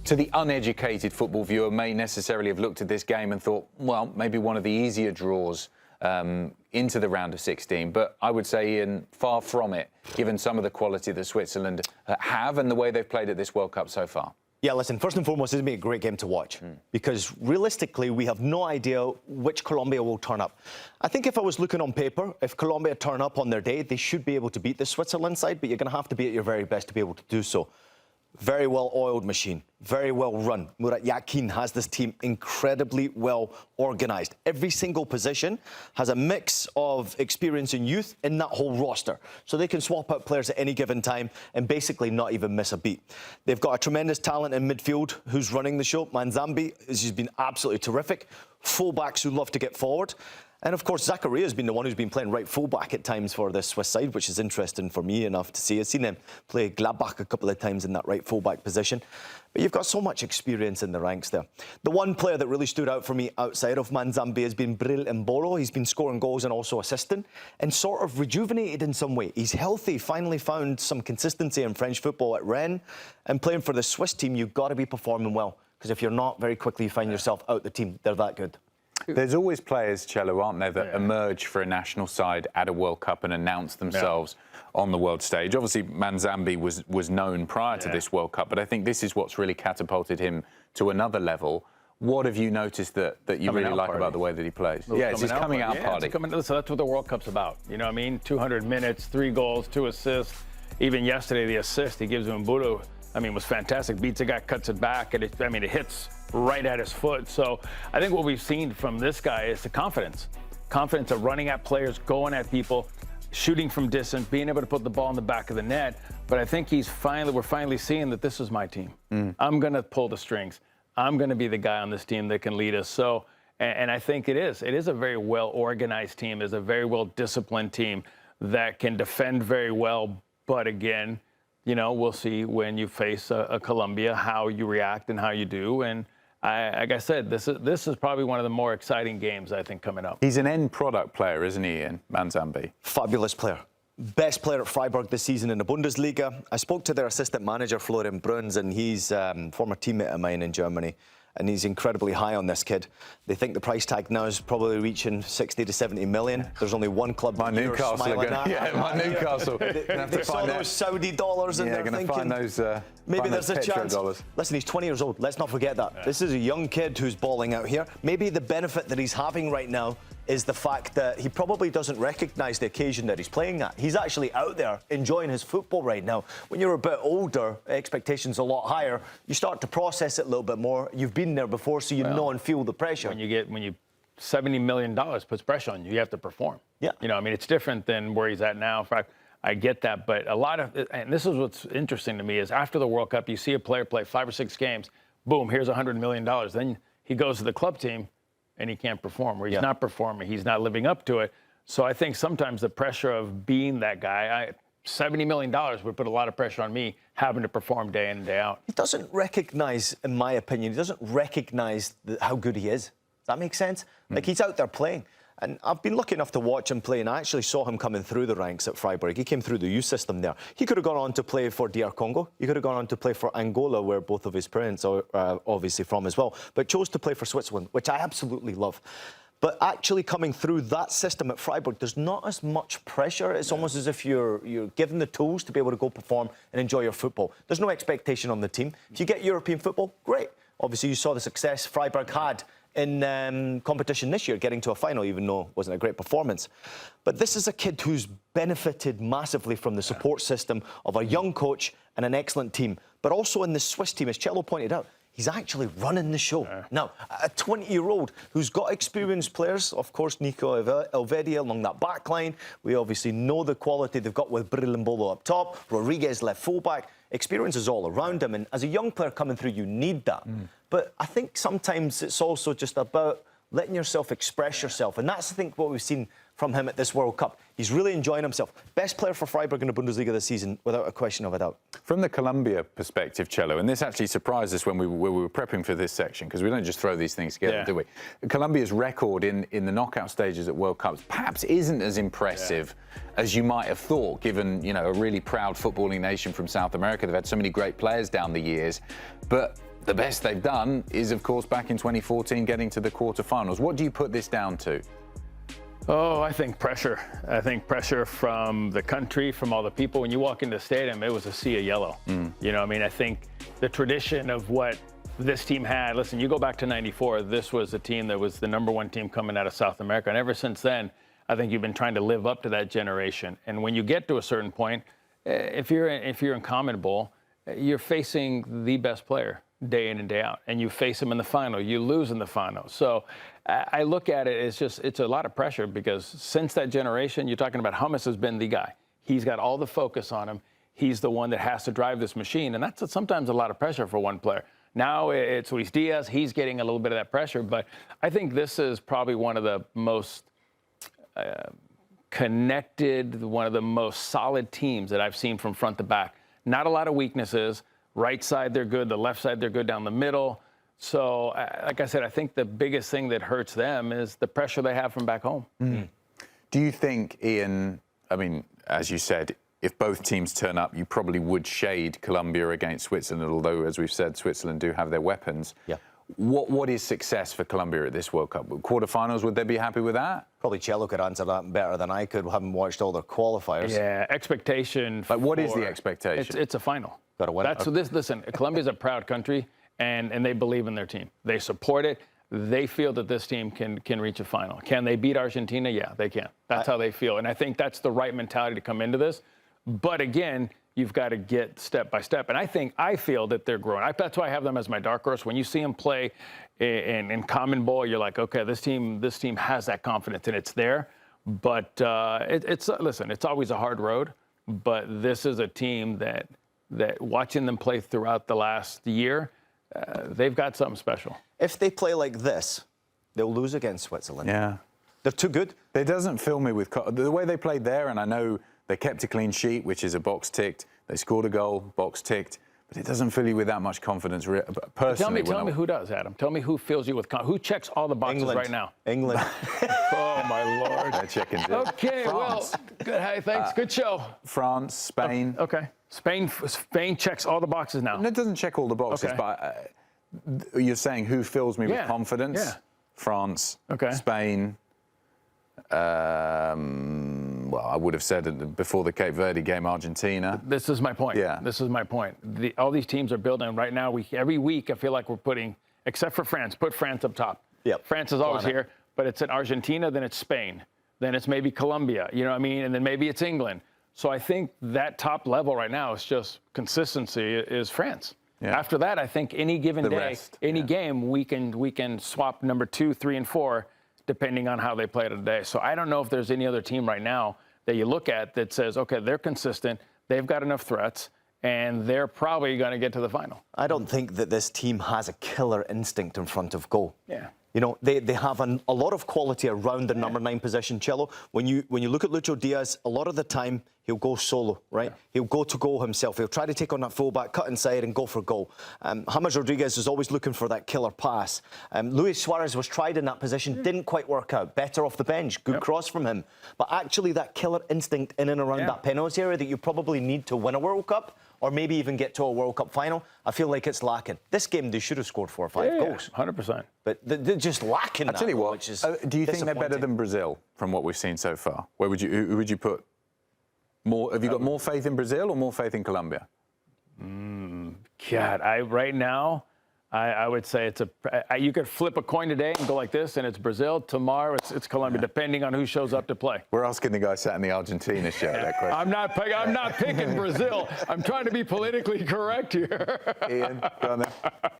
to the uneducated football viewer, may necessarily have looked at this game and thought, well, maybe one of the easier draws into the round of 16. But I would say, Ian, far from it, given some of the quality that Switzerland have and the way they've played at this World Cup so far. Yeah, listen, first and foremost, this will be a great game to watch because realistically, we have no idea which Colombia will turn up. I think if I was looking on paper, if Colombia turn up on their day, they should be able to beat the Switzerland side, but you're going to have to be at your very best to be able to do so. Very well-oiled machine, very well run. Murat Yakin has this team incredibly well organised. Every single position has a mix of experience and youth in that whole roster. So they can swap out players at any given time and basically not even miss a beat. They've got a tremendous talent in midfield who's running the show. Manzambi, he's been absolutely terrific. Full-backs who love to get forward. And, of course, Zakaria has been the one who's been playing right full-back at times for the Swiss side, which is interesting for me enough to see. I've seen him play Gladbach a couple of times in that right full-back position. But you've got so much experience in the ranks there. The one player that really stood out for me outside of Manzambi has been Bril Mbolo. He's been scoring goals and also assisting and sort of rejuvenated in some way. He's healthy, finally found some consistency in French football at Rennes. And playing for the Swiss team, you've got to be performing well. Because if you're not, very quickly you find yourself out the team. They're that good. There's always players, Cello, aren't there, that emerge for a national side at a World Cup and announce themselves on the world stage. Obviously, Manzambi was known prior to this World Cup, but I think this is what's really catapulted him to another level. What have you noticed that you really like about the way that he plays? Yeah, it's his coming out party. So that's what the World Cup's about. You know what I mean? 200 minutes, 3 goals, 2 assists. Even yesterday, the assist he gives to Mbulu, I mean, was fantastic. Beats a guy, cuts it back, and it hits right at his foot. So I think what we've seen from this guy is the confidence. Confidence of running at players, going at people, shooting from distance, being able to put the ball in the back of the net. But I think we're finally seeing that this is my team. I'm going to pull the strings. I'm going to be the guy on this team that can lead us. So, and I think it is. It is a very well-organized team. It's a very well-disciplined team that can defend very well. But again, you know, we'll see when you face a Colombia how you react and how you do. And like I said, this is probably one of the more exciting games, I think, coming up. He's an end product player, isn't he, Ian Manzambi? Fabulous player. Best player at Freiburg this season in the Bundesliga. I spoke to their assistant manager, Florian Bruns, and he's a former teammate of mine in Germany. And he's incredibly high on this kid. They think the price tag now is probably reaching 60 to 70 million. There's only one club. My Newcastle are going Newcastle. They saw those Saudi dollars and they're thinking, find those, maybe there's a chance. Dollars. Listen, he's 20 years old. Let's not forget that. This is a young kid who's balling out here. Maybe the benefit that he's having right now is the fact that he probably doesn't recognise the occasion that he's playing at. He's actually out there enjoying his football right now. When you're a bit older, expectations a lot higher. You start to process it a little bit more. You've been there before, so you know and feel the pressure. When you $70 million puts pressure on you, you have to perform. Yeah. You know, I mean, it's different than where he's at now. In fact, I get that, but a lot of, and this is what's interesting to me, is after the World Cup, you see a player play 5 or 6 games, boom, here's $100 million. Then he goes to the club team, and he can't perform, or he's not performing, he's not living up to it. So I think sometimes the pressure of being that guy, $70 million would put a lot of pressure on me having to perform day in and day out. He doesn't recognise, in my opinion, he doesn't recognise how good he is. Does that make sense? Like, he's out there playing. And I've been lucky enough to watch him play, and I actually saw him coming through the ranks at Freiburg. He came through the youth system there. He could have gone on to play for DR Congo. He could have gone on to play for Angola, where both of his parents are obviously from as well, but chose to play for Switzerland, which I absolutely love. But actually coming through that system at Freiburg, there's not as much pressure. It's almost as if you're given the tools to be able to go perform and enjoy your football. There's no expectation on the team. If you get European football, great. Obviously, you saw the success Freiburg had in competition this year, getting to a final, even though it wasn't a great performance. But this is a kid who's benefited massively from the support system of a young coach and an excellent team. But also in the Swiss team, as Cello pointed out, he's actually running the show. Now, a 20-year-old who's got experienced players, of course, Nico Elvedia along that back line. We obviously know the quality they've got with Bril Mbolo up top, Rodriguez left fullback. Experience is all around him, and as a young player coming through, you need that. But I think sometimes it's also just about letting yourself express yourself, and that's, I think, what we've seen from him at this World Cup. He's really enjoying himself. Best player for Freiburg in the Bundesliga this season, without a question of a doubt. From the Colombia perspective, Cello, and this actually surprised us when we were prepping for this section, because we don't just throw these things together, do we? Colombia's record in the knockout stages at World Cups perhaps isn't as impressive as you might have thought, given, you know, a really proud footballing nation from South America. They've had so many great players down the years. But the best they've done is, of course, back in 2014, getting to the quarterfinals. What do you put this down to? Oh, I think pressure. I think pressure from the country, from all the people. When you walk into the stadium, it was a sea of yellow. You know, I mean, I think the tradition of what this team had, listen, you go back to 94, this was a team that was the #1 team coming out of South America. And ever since then, I think you've been trying to live up to that generation. And when you get to a certain point, if you're in Common Bowl, you're facing the best player day in and day out, and you face him in the final, you lose in the final. So I look at it as it's a lot of pressure, because since that generation, you're talking about Hummus has been the guy. He's got all the focus on him. He's the one that has to drive this machine, and that's sometimes a lot of pressure for one player. Now it's Luis Díaz. He's getting a little bit of that pressure, but I think this is probably one of the most connected, one of the most solid teams that I've seen from front to back. Not a lot of weaknesses. Right side, they're good. The left side, they're good down the middle. So, like I said, I think the biggest thing that hurts them is the pressure they have from back home. Do you think, Ian, I mean, as you said, if both teams turn up, you probably would shade Colombia against Switzerland, although, as we've said, Switzerland do have their weapons. Yeah. What is success for Colombia at this World Cup? Quarterfinals, would they be happy with that? Probably Cello could answer that better than I could, having watched all their qualifiers. Yeah, expectation. Like, what is the expectation? It's a final. Got to win. Listen, Colombia's a proud country, and they believe in their team. They support it. They feel that this team can reach a final. Can they beat Argentina? Yeah, they can. That's how they feel. And I think that's the right mentality to come into this. But again, you've got to get step by step. And I feel that they're growing. That's why I have them as my dark horse. When you see them play in Common Bowl, you're like, okay, this team has that confidence, and it's there. But listen, it's always a hard road. But this is a team that watching them play throughout the last year, they've got something special. If they play like this, they'll lose against Switzerland. Yeah. They're too good. It doesn't fill me with the way they played there, and I know they kept a clean sheet, which is a box ticked. They scored a goal, box ticked. But it doesn't fill you with that much confidence, personally. Tell me who does, Adam. Tell me who fills you with confidence. Who checks all the boxes right now? England. Oh, my Lord. They're checking. Okay, France. well, good. Hey, thanks. Good show. France, Spain. Okay. Spain checks all the boxes now. No, it doesn't check all the boxes, Okay. but you're saying who fills me with confidence? Yeah. France, Okay. Spain. Well, I would have said it before the Cape Verde game, Argentina. This is my point. Yeah. This is my point. All these teams are building right now. Every week, I feel like we're putting, except for France, put France up top. Yep. France is always here, but it's in Argentina, then it's Spain, then it's maybe Colombia, you know what I mean? And then maybe it's England. So I think that top level right now is just consistency is France. Yeah. After that, I think any given game, we can swap number 2, 3, and 4, depending on how they play today. So I don't know if there's any other team right now that you look at that says, okay, they're consistent, they've got enough threats, and they're probably going to get to the final. I don't think that this team has a killer instinct in front of goal. Yeah. You know, they have a lot of quality around the number 9 position, Cello. When you look at Lucho Díaz, a lot of the time he'll go solo, right? Yeah. He'll go to goal himself. He'll try to take on that fullback, cut inside and go for goal. James Rodríguez is always looking for that killer pass. Luis Suarez was tried in that position, didn't quite work out. Better off the bench, good cross from him. But actually that killer instinct in and around that penalty area that you probably need to win a World Cup, or maybe even get to a World Cup final, I feel like it's lacking. This game, they should have scored 4 or 5 goals. 100%. But they're just lacking that. I tell you what, which is do you think they're better than Brazil from what we've seen so far? Who would you put more? Have you got more faith in Brazil or more faith in Colombia? God, right now, I would say you could flip a coin today and go like this, and it's Brazil. Tomorrow, it's Colombia, depending on who shows up to play. We're asking the guy sat in the Argentina show that question. I'm not picking Brazil. I'm trying to be politically correct here. Ian, go on then.